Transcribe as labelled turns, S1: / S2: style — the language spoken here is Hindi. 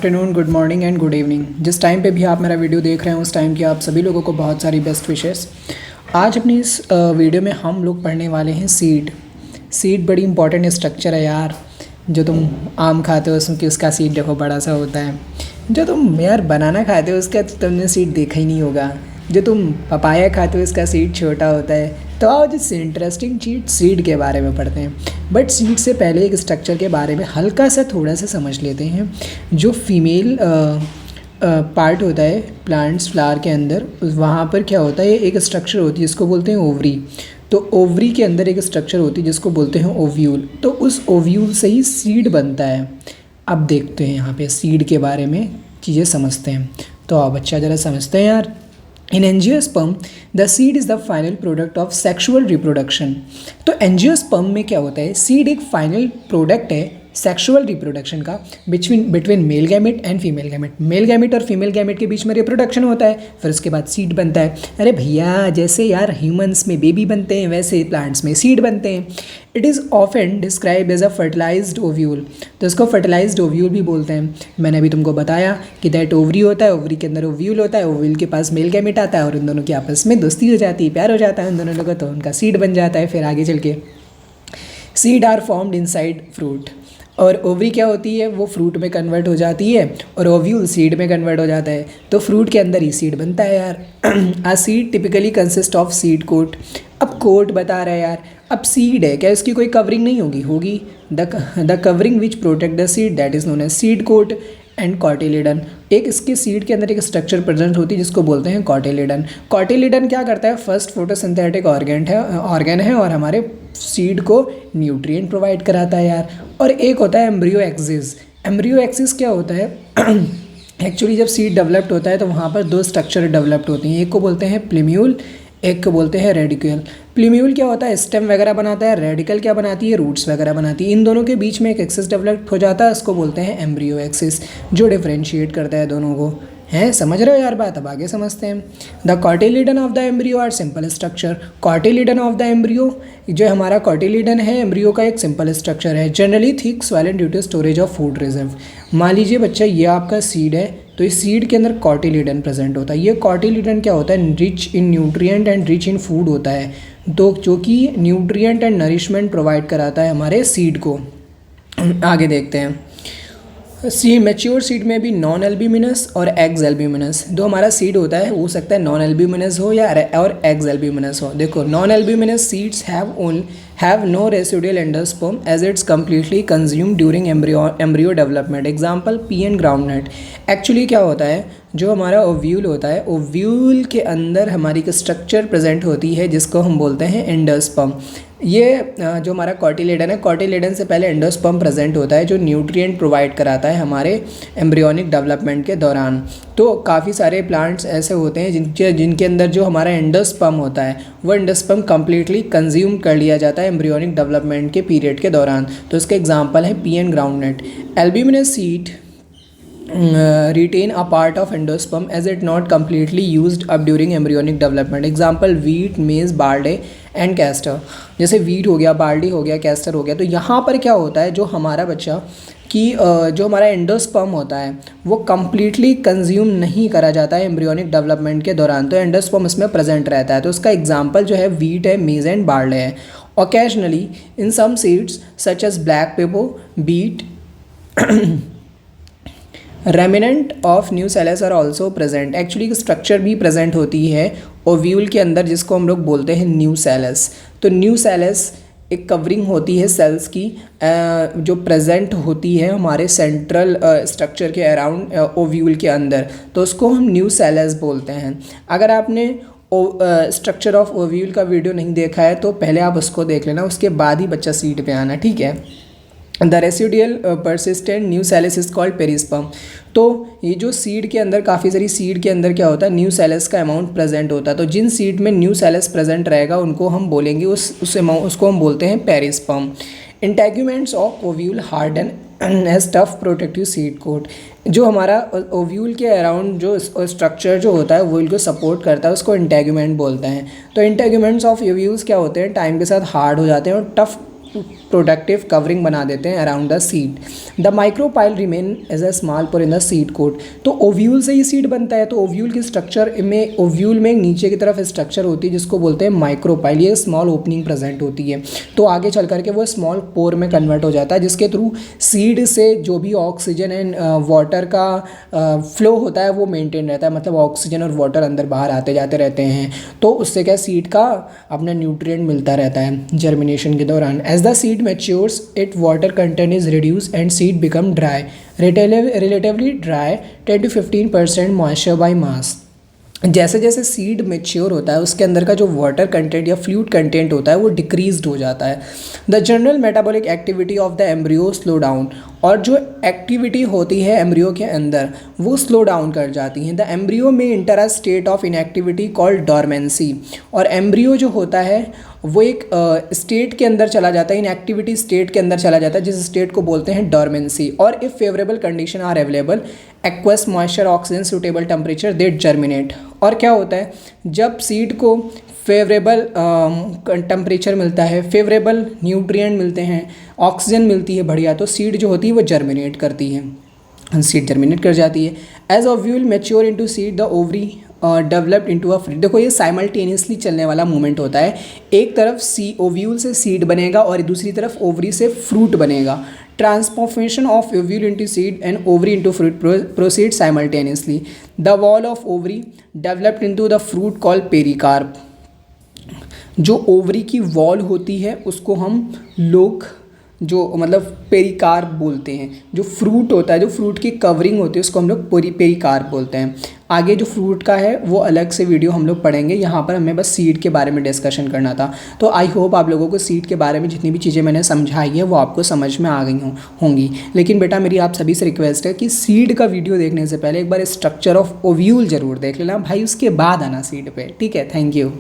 S1: Afternoon, good morning and good evening. जिस टाइम पे भी आप मेरा वीडियो देख रहे हैं उस टाइम की आप सभी लोगों को बहुत सारी बेस्ट विशेस। आज अपनी इस वीडियो में हम लोग पढ़ने वाले हैं सीड। सीड बड़ी इंपॉर्टेंट स्ट्रक्चर है यार। जो तुम आम खाते हो उसमें कि उसका सीड देखो बड़ा सा होता है। जो तुम यार बनाना खाते हो उसका तो तुमने सीड देखा ही नहीं होगा। जो तुम पपाया खाते हो इसका सीड छोटा होता है। तो आओ जिस इंटरेस्टिंग चीज़ सीड के बारे में पढ़ते हैं। बट सीड से पहले एक स्ट्रक्चर के बारे में हल्का सा थोड़ा सा समझ लेते हैं। जो फीमेल पार्ट होता है प्लांट्स फ्लावर के अंदर, वहाँ पर क्या होता है, एक स्ट्रक्चर होती है जिसको बोलते हैं ओवरी। तो ओवरी के अंदर एक स्ट्रक्चर होती है जिसको बोलते हैं ओव्यूल। तो उस ओव्यूल से ही सीड बनता है। अब देखते हैं यहाँ पे सीड के बारे में चीज़ें समझते हैं। तो आप बच्चा ज़रा समझते हैं यार। इन angiosperm the seed is the final product of sexual reproduction. तो एंजियोस्पर्म में क्या होता है, सीड एक फाइनल प्रोडक्ट है सेक्सुअल रिप्रोडक्शन का between male gamete and female gamete. Male gamete और फीमेल गैमेट के बीच में रिप्रोडक्शन होता है, फिर उसके बाद सीड बनता है। अरे भैया, जैसे यार ह्यूमंस में बेबी बनते हैं वैसे प्लांट्स में सीड बनते हैं। It is often describe as a fertilised ovule. तो इसको फर्टिलाइज्ड ओव्यूल भी बोलते हैं। मैंने अभी तुमको बताया कि दैट ओवरी होता है, ओवरी के अंदर ओव्यूल होता है, ओव्यूल के पास मेल गैमेट आता है और इन दोनों की आपस में दोस्ती हो जाती है, प्यार हो जाता है उन दोनों लोगों, तो उनका सीड बन जाता है। फिर आगे चल के seed are formed inside fruit. और ओवरी क्या होती है, वो फ्रूट में कन्वर्ट हो जाती है और ओव्यूल सीड में कन्वर्ट हो जाता है। तो फ्रूट के अंदर ही सीड बनता है यार। A seed typically consist of seed coat. अब कोट बता रहा है यार। अब सीड है, क्या इसकी कोई कवरिंग नहीं होगी? The covering which protect the seed that is known as seed coat and cotyledon. एक इसके सीड के अंदर एक स्ट्रक्चर प्रेजेंट होती है जिसको बोलते हैं कॉटिलिडन। कॉटिलिडन क्या करता है, फर्स्ट फोटोसिंथेटिक ऑर्गन है और हमारे सीड को न्यूट्रिएंट प्रोवाइड कराता है यार। और एक होता है एम्ब्रियो एक्सिस। एम्ब्रियो एक्सिस क्या होता है एक्चुअली जब सीड डेवलप्ड होता है तो वहाँ पर दो स्ट्रक्चर डेवलप्ड होती हैं। एक को बोलते हैं प्लीम्यूल, एक को बोलते हैं रेडिकल। प्लीम्यूल क्या होता है, स्टेम वगैरह बनाता है। रेडिकल क्या बनाती है, रूट्स वगैरह बनाती है। इन दोनों के बीच में एक एक्सिस डेवलप हो जाता है, इसको बोलते हैं एम्ब्रियो एक्सिस, जो डिफरेंशिएट करता है दोनों को। हैं, समझ रहे हो यार बात? अब आगे समझते हैं। The cotyledon of the embryo are simple structure. Cotyledon of the embryo, जो हमारा कॉटिलिडन है एम्ब्रियो का, एक सिंपल स्ट्रक्चर है। Generally thick swollen due to storage of food reserve. मान लीजिए बच्चा ये आपका सीड है, तो इस सीड के अंदर कॉटिलिडन प्रेजेंट होता है। ये कॉटिलिडन क्या होता है, rich in nutrient and rich in food होता है, तो जो कि न्यूट्रिएंट एंड नरिशमेंट प्रोवाइड कराता है हमारे सीड को। आगे देखते हैं। मैच्योर सीड में भी नॉन एल्ब्यूमिनस और एग्स एल्ब्यूमिनस। जो हमारा सीड होता है हो सकता है नॉन एल्ब्यूमिनस हो या और एग्स एल्ब्यूमिनस हो। देखो, non albuminous seeds have no residual endosperm as it's completely consumed during embryo development. Example pea and groundnut. Actually क्या होता है, जो हमारा ओव्यूल होता है, ओव्यूल के अंदर हमारी एक स्ट्रक्चर प्रेजेंट होती है जिसको हम बोलते हैं एंडोस्पर्म। ये जो हमारा कॉटिलिडन है, कॉटिलिडन से पहले एंडोस्पर्म प्रेजेंट होता है जो न्यूट्रिएंट प्रोवाइड कराता है हमारे एम्ब्रियोनिक डेवलपमेंट के दौरान। तो काफ़ी सारे प्लांट्स ऐसे होते हैं जिनके अंदर जो हमारा एंडोस्पर्म होता है वो एंडोस्पर्म कम्प्लीटली कंज्यूम कर लिया जाता है एम्ब्रियोनिक डेवलपमेंट के पीरियड के दौरान। तो इसके एग्जाम्पल है P and groundnut. Albuminous seed retain a part of endosperm as it not completely used up during embryonic development. Example wheat, maize, barley and castor। जैसे wheat हो गया, barley हो गया, castor हो गया। तो यहाँ पर क्या होता है, जो हमारा बच्चा कि जो हमारा एंडोस्पर्म होता है वो कम्प्लीटली कंज्यूम नहीं करा जाता है एम्ब्रियोनिक डेवलपमेंट के दौरान, तो एंडोस्पर्म इसमें प्रेजेंट रहता है। तो उसका एग्जाम्पल जो है व्हीट है, मेज एंड बार्ले है। Occasionally in some seeds such as black pepper, beet, remnant of nucellus are also present. Actually structure भी प्रेजेंट होती है ओव्यूल के अंदर जिसको हम लोग बोलते हैं न्यू सेल्स। तो न्यू सेल्स एक कवरिंग होती है सेल्स की जो प्रेजेंट होती है हमारे सेंट्रल स्ट्रक्चर के अराउंड ओव्यूल के अंदर, तो उसको हम न्यू सेल्स बोलते हैं। अगर आपने स्ट्रक्चर ऑफ ओव्यूल का वीडियो नहीं देखा है तो पहले आप उसको देख लेना, उसके बाद ही बच्चा सीड पे आना, ठीक है। The residual persistent new sales is called perisperm. तो ये जो सीड के अंदर, काफ़ी सारी सीड के अंदर क्या होता है, न्यू सेल्स का अमाउंट प्रेजेंट होता है। तो जिन सीड में न्यू सेल्स प्रेजेंट रहेगा उनको हम बोलेंगे उसको हम बोलते हैं perisperm. Integuments of ovule harden as tough protective seed coat. जो हमारा ओव्यूल के अराउंड जो स्ट्रक्चर जो होता है ओव्यूल को सपोर्ट करता है उसको इंटेग्यूमेंट बोलते हैं। तो इंटेग्यूमेंट्स ऑफ ओव्यूल्स क्या होते हैं, टाइम के साथ हार्ड हो जाते हैं और टफ प्रोडक्टिव कवरिंग बना देते हैं around the seed. The micropyle remain as a small pore in the seed coat. तो ओव्यूल से ही सीड बनता है, तो ओव्यूल के स्ट्रक्चर में, ओव्यूल में नीचे की तरफ स्ट्रक्चर होती है जिसको बोलते हैं माइक्रोपाइल। ये स्मॉल ओपनिंग प्रेजेंट होती है, तो आगे चल करके वो स्मॉल पोर में कन्वर्ट हो जाता है, जिसके थ्रू सीड से जो भी ऑक्सीजन एंड वाटर का फ्लो होता है वो मेंटेन रहता है, मतलब ऑक्सीजन और वाटर अंदर बाहर आते जाते रहते हैं। तो उससे क्या सीड का अपना न्यूट्रिएंट मिलता रहता है जर्मिनेशन के दौरान। As the seed matures it water content is reduce and seed become dry, relatively dry 10 to 15% moisture by mass. जैसे जैसे सीड मेच्योर होता है उसके अंदर का जो वाटर कंटेंट या फ्लूइड कंटेंट होता है वो डिक्रीज्ड हो जाता है। The general metabolic activity of the embryo slow down, और जो एक्टिविटी होती है एम्ब्रियो के अंदर वो स्लो डाउन कर जाती हैं। द एम्ब्रियो में inter a state of inactivity called dormancy, और एम्ब्रियो जो होता है वो एक स्टेट के अंदर चला जाता है, इनएक्टिविटी स्टेट के अंदर चला जाता है, जिस स्टेट को बोलते हैं डॉर्मेंसी। और if favourable condition are available, aqueous moisture, oxygen, suitable temperature, that germinate. और क्या होता है, जब सीड को फेवरेबल टेम्परेचर मिलता है, फेवरेबल न्यूट्रिएंट मिलते हैं, ऑक्सीजन मिलती है बढ़िया, तो सीड जो होती है वो जर्मिनेट करती है, सीड जर्मिनेट कर जाती है। As ovule mature into seed the ovary developed into a fruit. देखो ये साइमल्टेनियसली चलने वाला मूवमेंट होता है, एक तरफ ओव्यूल से सीड बनेगा और दूसरी तरफ ओवरी से फ्रूट बनेगा। Transformation of ovule into seed and ovary into fruit proceed simultaneously. The wall of ovary developed into the fruit called pericarp. जो ओवरी की वॉल होती है उसको हम लोग जो मतलब पेरिकार्प बोलते हैं। जो फ्रूट होता है, जो फ्रूट की कवरिंग होती है उसको हम लोग पेरिकार्प बोलते हैं। आगे जो फ्रूट का है वो अलग से वीडियो हम लोग पढ़ेंगे, यहाँ पर हमें बस सीड के बारे में डिस्कशन करना था। तो आई होप आप लोगों को सीड के बारे में जितनी भी चीज़ें मैंने समझाई है वो आपको समझ में आ गई होंगी। लेकिन बेटा मेरी आप सभी से रिक्वेस्ट है कि सीड का वीडियो देखने से पहले एक बार स्ट्रक्चर ऑफ ओव्यूल ज़रूर देख लेना भाई, उसके बाद आना सीड पे, ठीक है। Thank you.